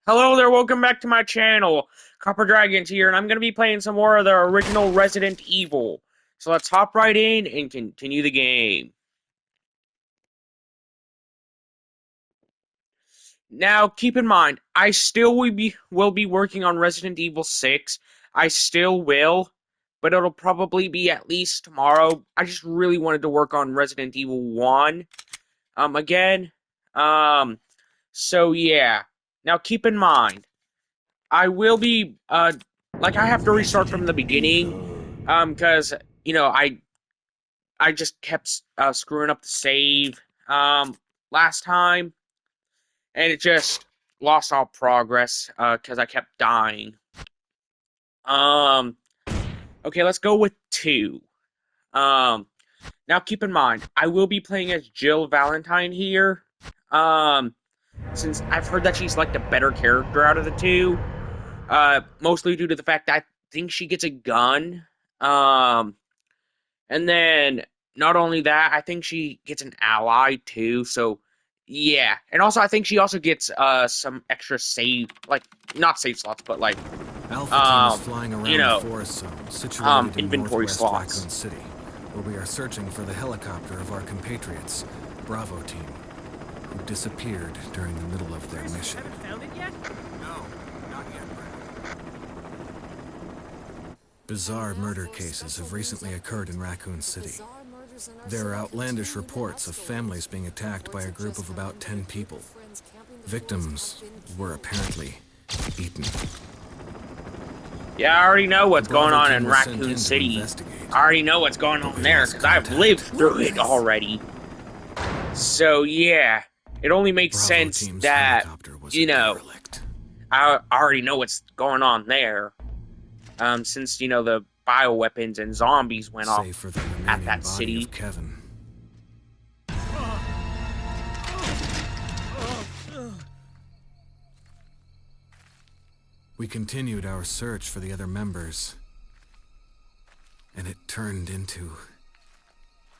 Hello there, welcome back to my channel. Copper Dragons here, and I'm going to be playing some more of the original Resident Evil. So let's hop right in and continue the game. Now, keep in mind, I still will be working on Resident Evil 6. I still will, but it'll probably be at least tomorrow. I just really wanted to work on Resident Evil 1 again. So yeah. Now, keep in mind, I will be like I have to restart from the beginning because I just kept screwing up the save last time, and it just lost all progress because I kept dying. Um okay, let's go with 2. Um Now keep in mind, I will be playing as Jill Valentine here. Um since I've heard that she's like the better character out of the 2. Mostly due to the fact that I think she gets a gun. And then not only that, I think she gets an ally too. So yeah, and also I think she also gets some extra save, like not save slots, but like Alpha team is flying around the forest zone situated in inventory northwest slots. Raccoon City, where we are searching for the helicopter of our compatriots, Bravo team, who disappeared during the middle of their mission. Haven't found it yet? No, not yet, Bizarre murder cases have recently occurred in Raccoon City. There are outlandish reports of families being attacked by a group of about 10 people. Victims were apparently eaten. Yeah, I already know what's going on in Raccoon City. I already know what's going on there because I've lived through it already. So yeah, it only makes sense that, I already know what's going on there. Since, the bioweapons and zombies went off at that city. Kevin. We continued our search for the other members, and it turned into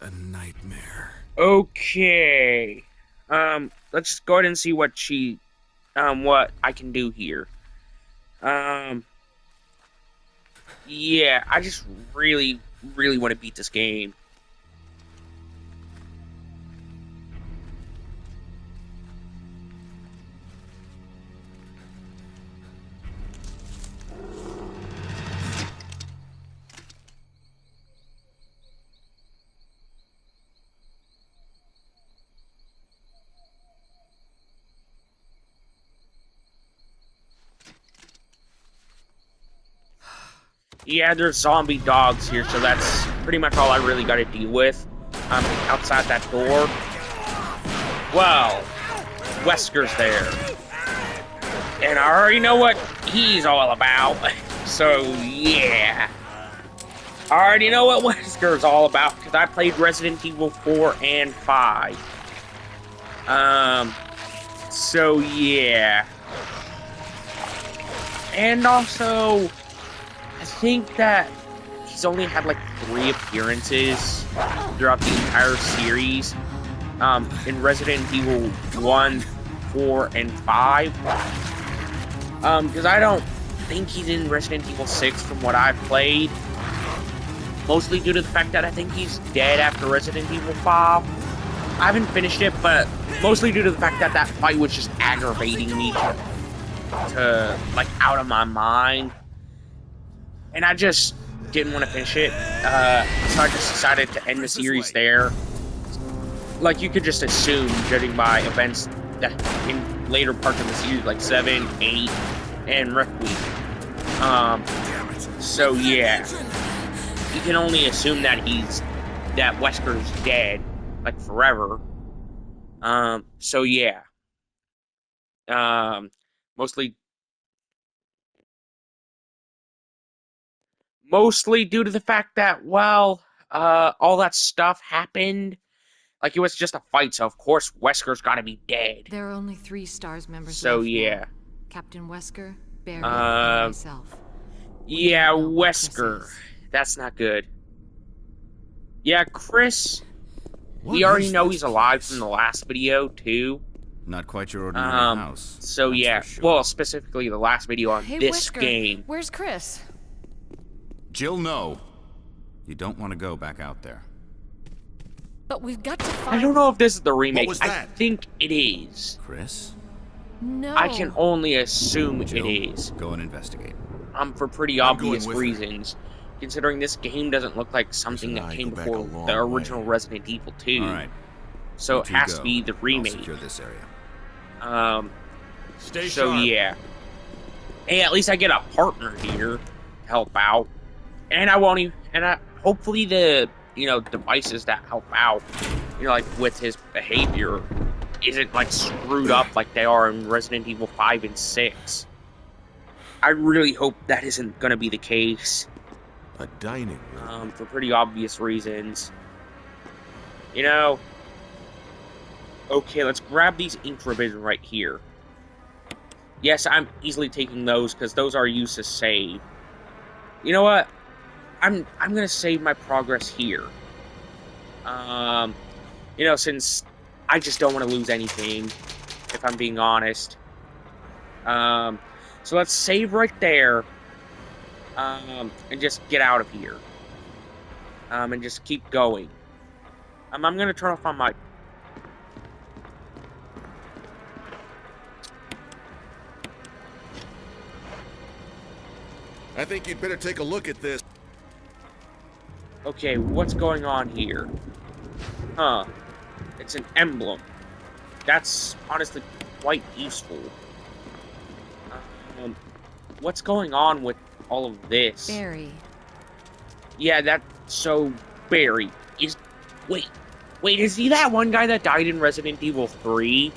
a nightmare. Okay. Let's just go ahead and see what what I can do here. Yeah, I just really, really want to beat this game. Yeah, there's zombie dogs here, so that's pretty much all I really got to deal with. Outside that door. Well, Wesker's there. And I already know what he's all about. So, yeah. I already know what Wesker's all about, because I played Resident Evil 4 and 5. So, yeah. And also, I think that he's only had like 3 appearances throughout the entire series in Resident Evil 1, 4, and 5. Because I don't think he's in Resident Evil 6 from what I've played. Mostly due to the fact that I think he's dead after Resident Evil 5. I haven't finished it, but mostly due to the fact that that fight was just aggravating me to like out of my mind. And I just didn't want to finish it, so I just decided to end the series there. Like, you could just assume, judging by events that in later parts of the series, like 7, 8, and Requiem. So yeah, you can only assume that that Wesker's dead, like, forever. So yeah. Mostly due to the fact that, well, all that stuff happened. Like, it was just a fight, so of course Wesker's gotta be dead. There are only 3 STARS members so left yeah. now. Captain Wesker, Peridot, and myself. Yeah, Wesker. That's not good. Yeah, Chris. We already know he's alive from the last video, too. Not quite your ordinary house. So that's yeah, for sure. well, specifically the last video on Hey, this Wesker, game. where's Chris? Jill, no. You don't want to go back out there. But we've got to find... I don't know if this is the remake. was I that? think it is. Chris? No. I can only assume Jill, it is. go and investigate. For pretty I'm going obvious with her. reasons. Considering this game doesn't look like something and that I came go back before a long the original way. Resident Evil 2. All right. So You it two has go. to be the I'll remake. secure this area. Stay So sharp. yeah. Hey, at least I get a partner here to help out. And I won't even, hopefully the, devices that help out, like with his behavior isn't like screwed up like they are in Resident Evil 5 and 6. I really hope that isn't gonna be the case. A dining room. For pretty obvious reasons. Okay, let's grab these ink ribbons right here. Yes, I'm easily taking those because those are used to save. You know what? I'm gonna save my progress here. Since I just don't want to lose anything, if I'm being honest. So let's save right there. And just get out of here. And just keep going. I'm gonna turn off my mic. I think you'd better take a look at this. Okay, what's going on here? Huh. It's an emblem. That's honestly quite useful. What's going on with all of this? Barry. Yeah, so Barry is... Wait, is he that one guy that died in Resident Evil 3?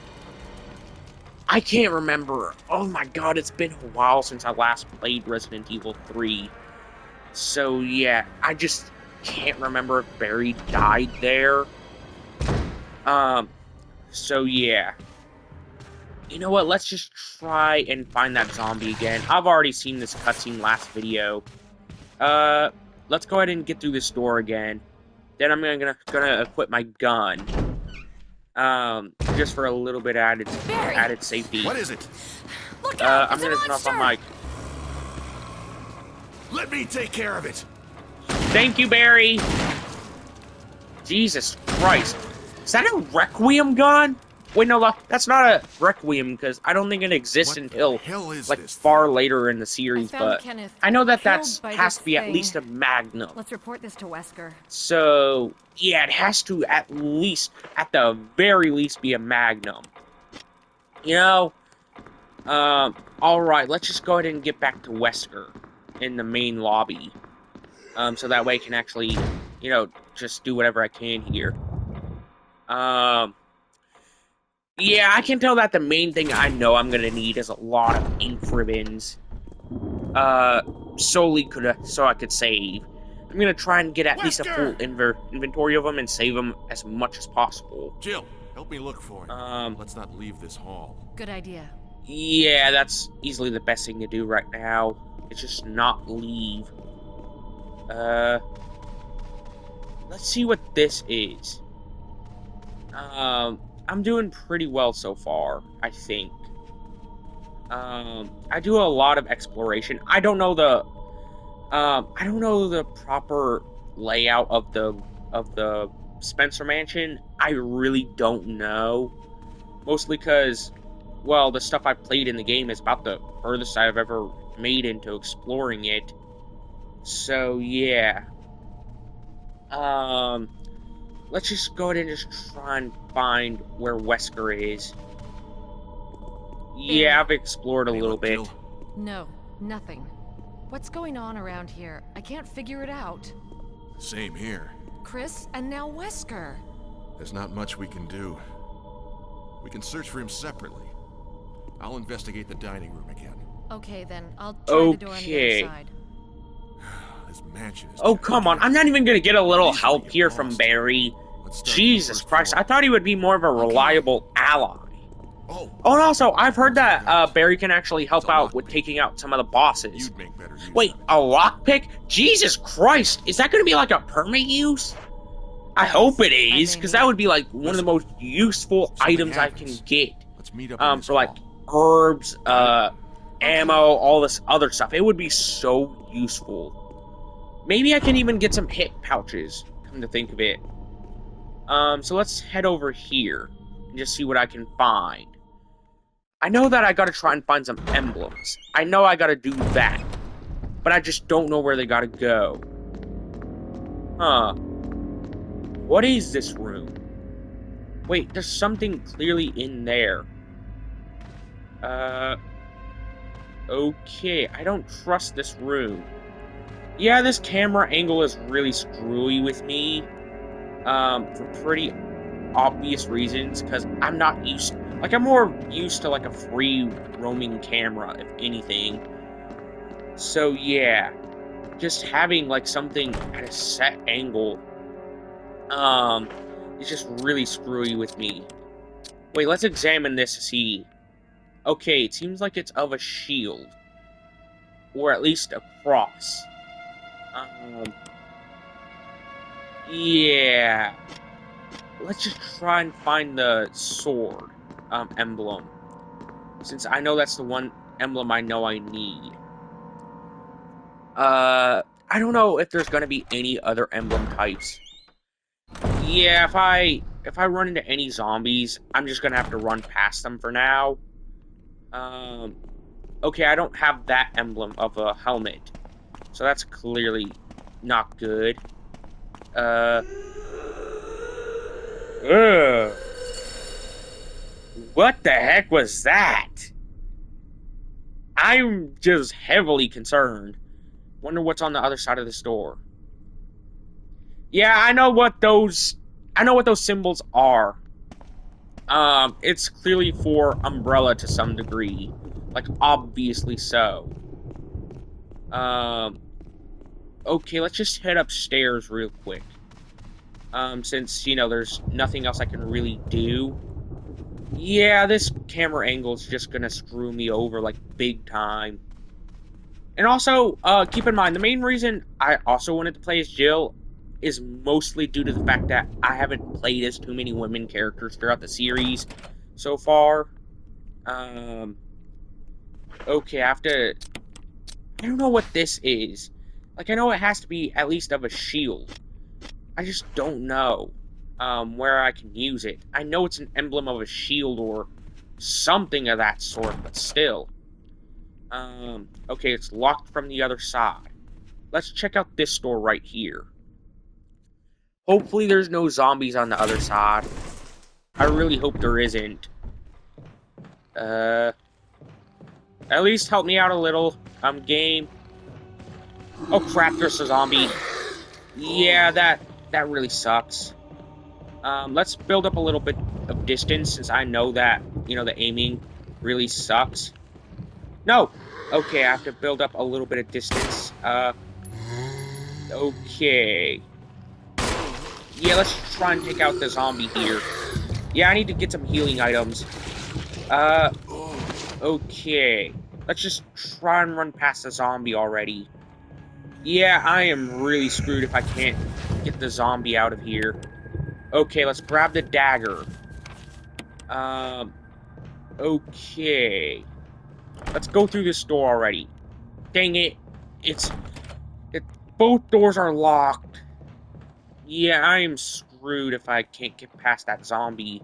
I can't remember. Oh my god, it's been a while since I last played Resident Evil 3. So yeah, I just can't remember if Barry died there. So yeah. You know what, let's just try and find that zombie again. I've already seen this cutscene last video. Let's go ahead and get through this door again. Then I'm gonna equip my gun. Just for a little bit added safety. What is it? Look out! I'm It's a gonna turn off monster! my mic. Let me take care of it. Thank you, Barry! Jesus Christ. Is that a Requiem gun? Wait, no, that's not a Requiem, because I don't think it exists What until, the hell is like, this far later in the series, I found but Kenneth I know that killed by has this to be at thing. least a Magnum. Let's report this to Wesker. So, yeah, it has to at the very least, be a Magnum. Alright, let's just go ahead and get back to Wesker in the main lobby. So that way I can actually, just do whatever I can here. Yeah, I can tell that the main thing I know I'm gonna need is a lot of ink ribbons. Solely so I could save. I'm gonna try and get at least a full inventory of them and save them as much as possible. Jill, help me look for it. Let's not leave this hall. Good idea. Yeah, that's easily the best thing to do right now. It's just not leave. Let's see what this is. I'm doing pretty well so far, I think. I do a lot of exploration. I don't know the proper layout of the Spencer Mansion. I really don't know. Mostly because, well, the stuff I've played in the game is about the furthest I've ever made into exploring it. So, yeah. Let's just go ahead and just try and find where Wesker is. Yeah, I've explored a Hey, little look, bit. Jill. No, nothing. What's going on around here? I can't figure it out. Same here. Chris, and now Wesker. There's not much we can do. We can search for him separately. I'll investigate the dining room again. Okay, then. I'll try the door on the Okay. other side. This mansion is Oh, come on. I'm not even gonna get a little Easily help get here from lost. Barry. Let's start from the Jesus first Christ. floor. I thought he would be more of a reliable ally. Oh, Oh, and also, I've heard that Barry can actually help It's a out with lockpick. taking out some of the bosses. you'd make better use Wait, of it. a lockpick? Jesus Christ! Is that gonna be like a permanent use? I hope it is, because that would be like one of the most useful Something items I happens. can get. Meet up in this for like hall. herbs, ammo, all this other stuff. It would be so useful. Maybe I can even get some hit pouches, come to think of it. So let's head over here and just see what I can find. I know that I gotta try and find some emblems. I know I gotta do that. But I just don't know where they gotta go. Huh. What is this room? Wait, there's something clearly in there. Okay, I don't trust this room. Yeah, this camera angle is really screwy with me. For pretty obvious reasons, because I'm not used... Like, I'm more used to, like, a free roaming camera, if anything. So, yeah. Just having, like, something at a set angle, it's just really screwy with me. Wait, let's examine this to see. Okay, it seems like it's of a shield. Or at least a cross. Yeah. Let's just try and find the sword, emblem. Since I know that's the one emblem I know I need. I don't know if there's gonna be any other emblem types. Yeah, if I run into any zombies, I'm just gonna have to run past them for now. Okay, I don't have that emblem of a helmet. So that's clearly not good. Ugh. What the heck was that? I'm just heavily concerned. Wonder what's on the other side of this door. Yeah, I know what those symbols are. It's clearly for Umbrella to some degree. Like, obviously so. Okay, let's just head upstairs real quick. Since, there's nothing else I can really do. Yeah, this camera angle's just gonna screw me over, like, big time. And also, keep in mind, the main reason I also wanted to play as Jill is mostly due to the fact that I haven't played as too many women characters throughout the series so far. Okay, I have to... I don't know what this is. Like, I know it has to be at least of a shield. I just don't know, where I can use it. I know it's an emblem of a shield or something of that sort, but still. Okay, it's locked from the other side. Let's check out this door right here. Hopefully there's no zombies on the other side. I really hope there isn't. At least help me out a little. I'm game. Oh crap, there's a zombie. Yeah, that really sucks. Let's build up a little bit of distance, since I know that, the aiming really sucks. No! Okay, I have to build up a little bit of distance. Okay. Yeah, let's try and take out the zombie here. Yeah, I need to get some healing items. Okay. Let's just try and run past the zombie already. Yeah, I am really screwed if I can't get the zombie out of here. Okay, let's grab the dagger. Okay. Let's go through this door already. Dang it. Both doors are locked. Yeah, I am screwed if I can't get past that zombie.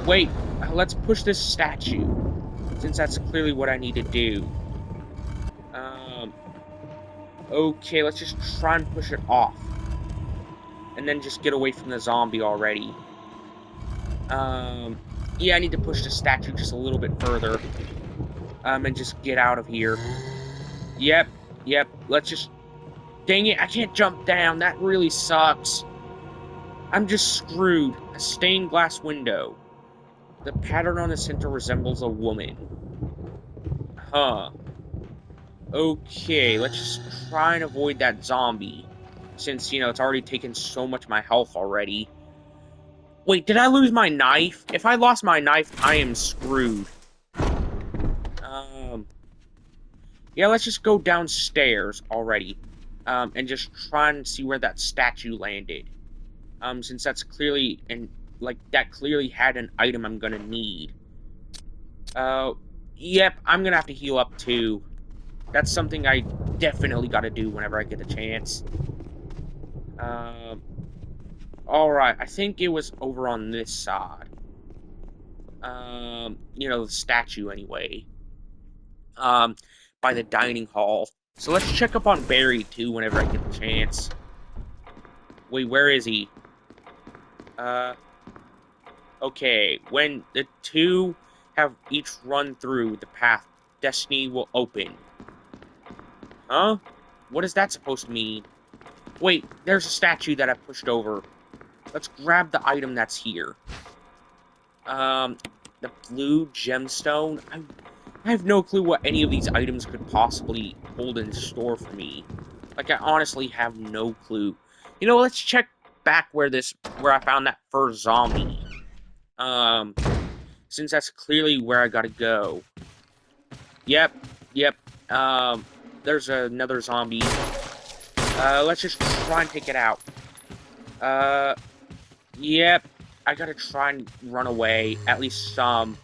Wait, let's push this statue, since that's clearly what I need to do. Okay, let's just try and push it off. And then just get away from the zombie already. Yeah, I need to push the statue just a little bit further. And just get out of here. Yep, let's just... Dang it, I can't jump down, that really sucks. I'm just screwed. A stained glass window. The pattern on the center resembles a woman. Huh. Okay, let's just try and avoid that zombie. Since, it's already taken so much of my health already. Wait, did I lose my knife? If I lost my knife, I am screwed. Yeah, let's just go downstairs already. And just try and see where that statue landed. Since that's clearly an like, that clearly had an item I'm gonna need. Yep, I'm gonna have to heal up too. That's something I definitely gotta do whenever I get the chance. Um, alright, I think it was over on this side. The statue anyway. Um, by the dining hall. So let's check up on Barry too whenever I get the chance. Wait, where is he? Uh, okay. When the two have each run through the path, destiny will open. Huh? What is that supposed to mean? Wait, there's a statue that I pushed over. Let's grab the item that's here. Um, the blue gemstone. I have no clue what any of these items could possibly hold in store for me. Like, I honestly have no clue. Let's check back where I found that first zombie. Um, since that's clearly where I gotta go. Yep, yep. Um, there's another zombie. Let's just try and take it out. Uh, yep. I gotta try and run away, at least some.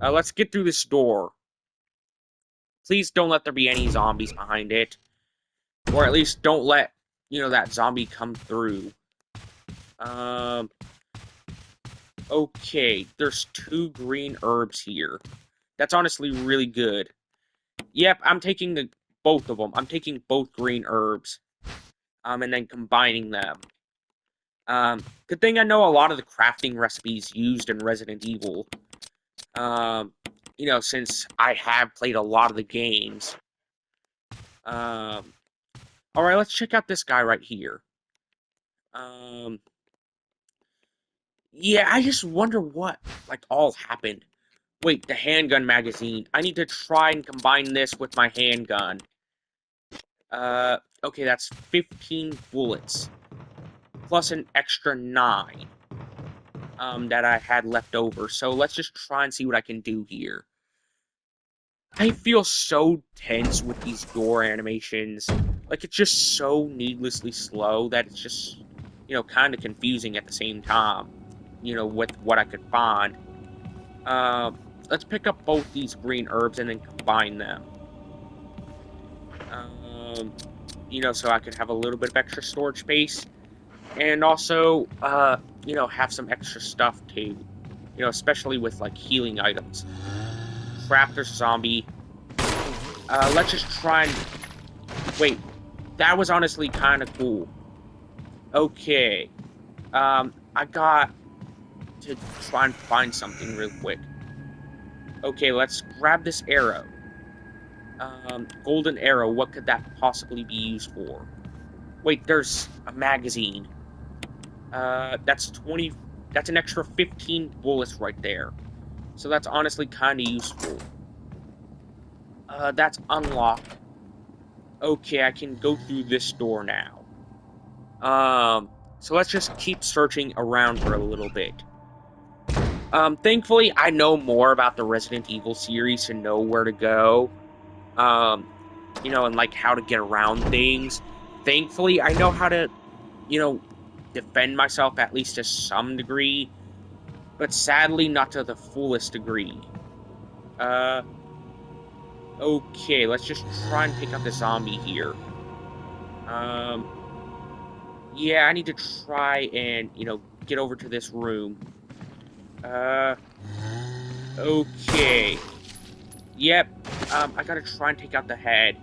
Let's get through this door. Please don't let there be any zombies behind it. Or at least don't let, that zombie come through. Um, okay, there's 2 green herbs here. That's honestly really good. Yep, I'm taking both of them. I'm taking both green herbs. And then combining them. Good thing I know a lot of the crafting recipes used in Resident Evil. Since I have played a lot of the games. Alright, let's check out this guy right here. Yeah, I just wonder what, like, all happened. Wait, the handgun magazine. I need to try and combine this with my handgun. Okay, that's 15 bullets. Plus an extra 9. That I had left over. So let's just try and see what I can do here. I feel so tense with these door animations. Like, it's just so needlessly slow that it's just, kind of confusing at the same time. With what I could find. Let's pick up both these green herbs and then combine them. So I could have a little bit of extra storage space. And also, have some extra stuff too. Especially with, like, healing items. Crap, there's a zombie. Let's just try and... Wait, that was honestly kind of cool. Okay. I got to try and find something real quick. Okay, let's grab this arrow. Golden arrow, what could that possibly be used for? Wait, there's a magazine. That's an extra 15 bullets right there. So that's honestly kind of useful. That's unlocked. Okay, I can go through this door now. So let's just keep searching around for a little bit. Thankfully, I know more about the Resident Evil series to know where to go. And, like, how to get around things. Thankfully, I know how to, defend myself at least to some degree, but sadly not to the fullest degree. Okay, let's just try and take out the zombie here. Yeah, I need to try and, get over to this room. Okay. Yep, I gotta try and take out the head.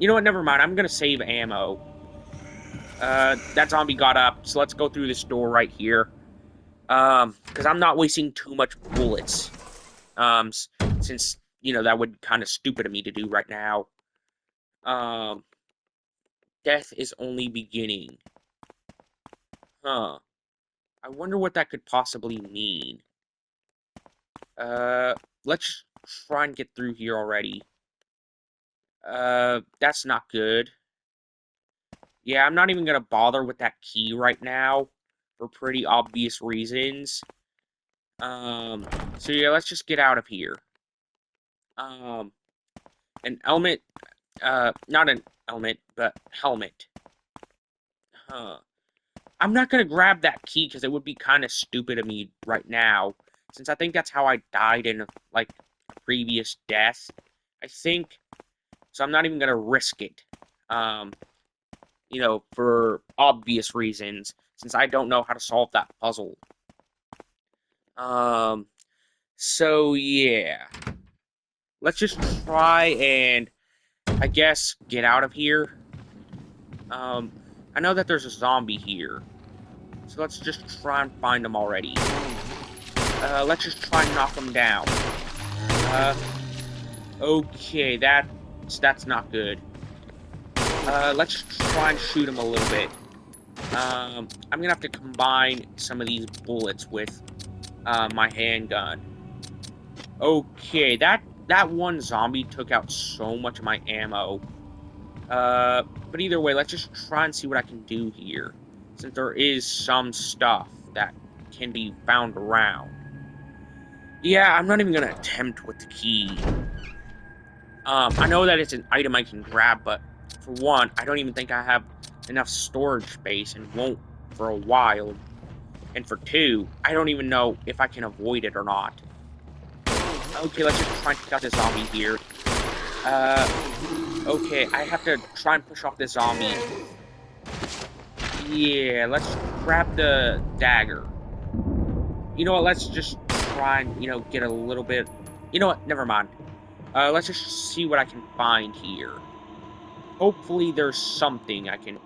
You know what, never mind, I'm gonna save ammo. That zombie got up, so let's go through this door right here. Because I'm not wasting too much bullets. Since, that would kind of stupid of me to do right now. Death is only beginning. Huh. I wonder what that could possibly mean. Let's try and get through here already. That's not good. Yeah, I'm not even gonna bother with that key right now, for pretty obvious reasons. So yeah, let's just get out of here. An helmet, not an helmet, but helmet. Huh. I'm not gonna grab that key because it would be kind of stupid of me right now, since I think that's how I died in like a previous death. I think so. I'm not even gonna risk it. Um, for obvious reasons, since I don't know how to solve that puzzle. Um, so yeah, let's just try and I guess get out of here. Um, I know that there's a zombie here, so let's just try and find him already. Let's just try and knock him down. Uh, okay, that's not good. Let's try and shoot him a little bit. I'm gonna have to combine some of these bullets with my handgun. Okay, that one zombie took out so much of my ammo. But either way, let's just try and see what I can do here, since there is some stuff that can be found around. Yeah, I'm not even gonna attempt with the key. I know that it's an item I can grab, but for one, I don't even think I have enough storage space and won't for a while. And for two, I don't even know if I can avoid it or not. Okay, let's just try and take out this zombie here. Okay, I have to try and push off this zombie. Yeah, let's grab the dagger. You know what, let's just try and, get a little bit... You know what, never mind. Let's just see what I can find here. Hopefully there's something I can,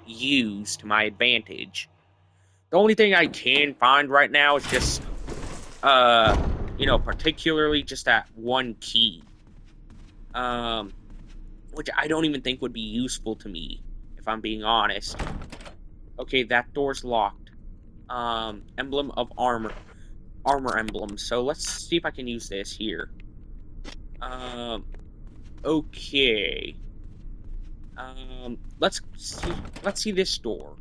use to my advantage. The only thing I can find right now is just, particularly just that one key. Which I don't even think would be useful to me, if I'm being honest. Okay, that door's locked. Emblem of armor. Armor emblem. So let's see if I can use this here. Okay. Let's see this door.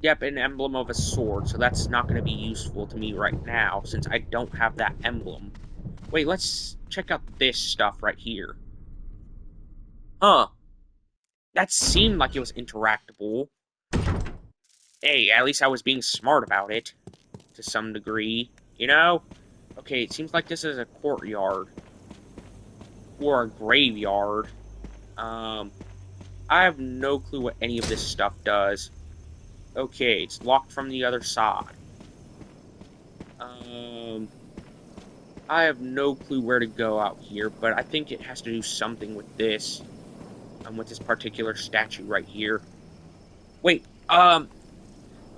Yep, an emblem of a sword, so that's not going to be useful to me right now, since I don't have that emblem. Wait, let's check out this stuff right here. Huh. That seemed like it was interactable. Hey, at least I was being smart about it. To some degree. Okay, it seems like this is a courtyard. Or a graveyard. I have no clue what any of this stuff does. Okay, it's locked from the other side. I have no clue where to go out here, but I think it has to do something with this. With this particular statue right here. Wait,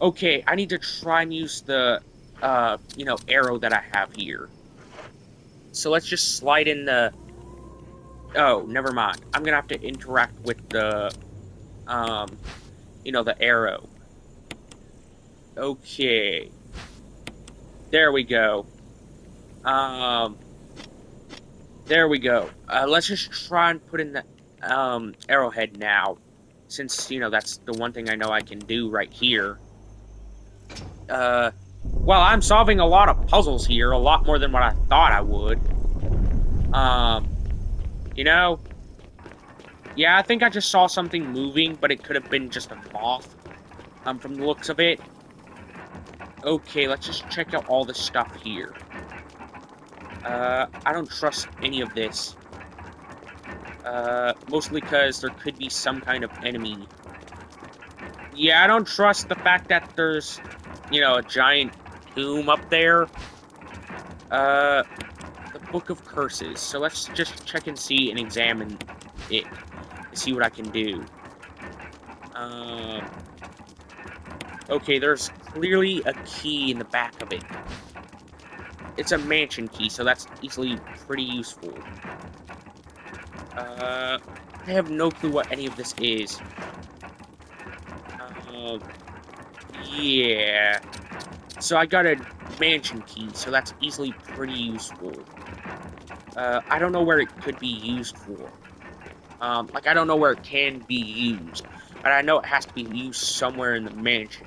okay, I need to try and use the, arrow that I have here. So let's just slide in the... Oh, never mind. I'm gonna have to interact with the, the arrow. Okay. There we go. There we go. Let's just try and put in the, arrowhead now. Since, that's the one thing I know I can do right here. Well, I'm solving a lot of puzzles here, a lot more than what I thought I would. Yeah, I think I just saw something moving, but it could have been just a moth, from the looks of it. Okay, let's just check out all the stuff here. I don't trust any of this. Mostly because there could be some kind of enemy. Yeah, I don't trust the fact that there's, a giant tomb up there. The Book of Curses. So let's just check and see and examine it. To see what I can do. Okay, there's clearly a key in the back of it. It's a mansion key, so that's easily pretty useful. I have no clue what any of this is. Yeah. So I got a mansion key, so that's easily pretty useful. I don't know where it could be used for. I don't know where it can be used. But I know it has to be used somewhere in the mansion.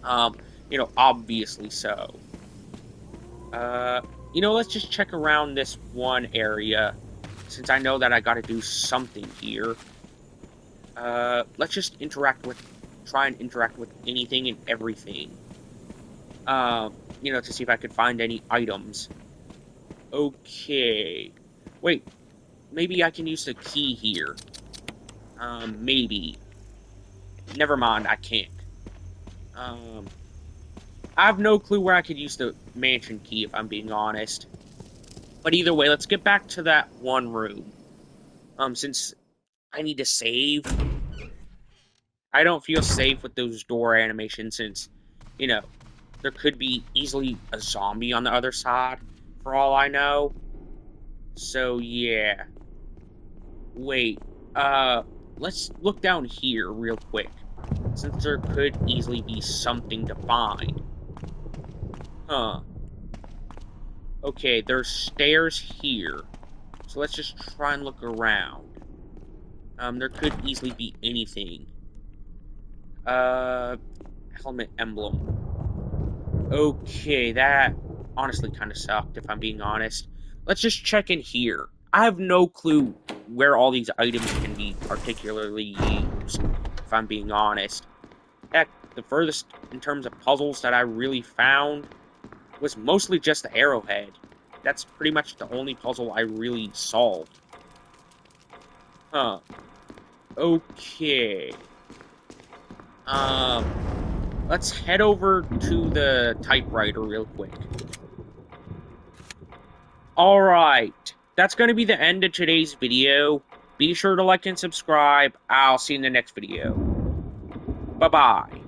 Obviously so. Let's just check around this one area. Since I know that I gotta do something here. Let's just interact with try and interact with anything and everything. To see if I could find any items. Okay. Wait, maybe I can use the key here. Maybe. Never mind, I can't. I have no clue where I could use the mansion key, if I'm being honest. But either way, let's get back to that one room. Since I need to save, I don't feel safe with those door animations since, there could be easily a zombie on the other side, for all I know. So, yeah. Wait, let's look down here real quick, since there could easily be something to find. Huh. Okay, there's stairs here. So let's just try and look around. There could easily be anything. Helmet emblem. Okay, that honestly kind of sucked, if I'm being honest. Let's just check in here. I have no clue where all these items can be particularly used, if I'm being honest. Heck, the furthest in terms of puzzles that I really found was mostly just the arrowhead. That's pretty much the only puzzle I really solved. Huh. Okay. Let's head over to the typewriter real quick. Alright. That's going to be the end of today's video. Be sure to like and subscribe. I'll see you in the next video. Bye-bye.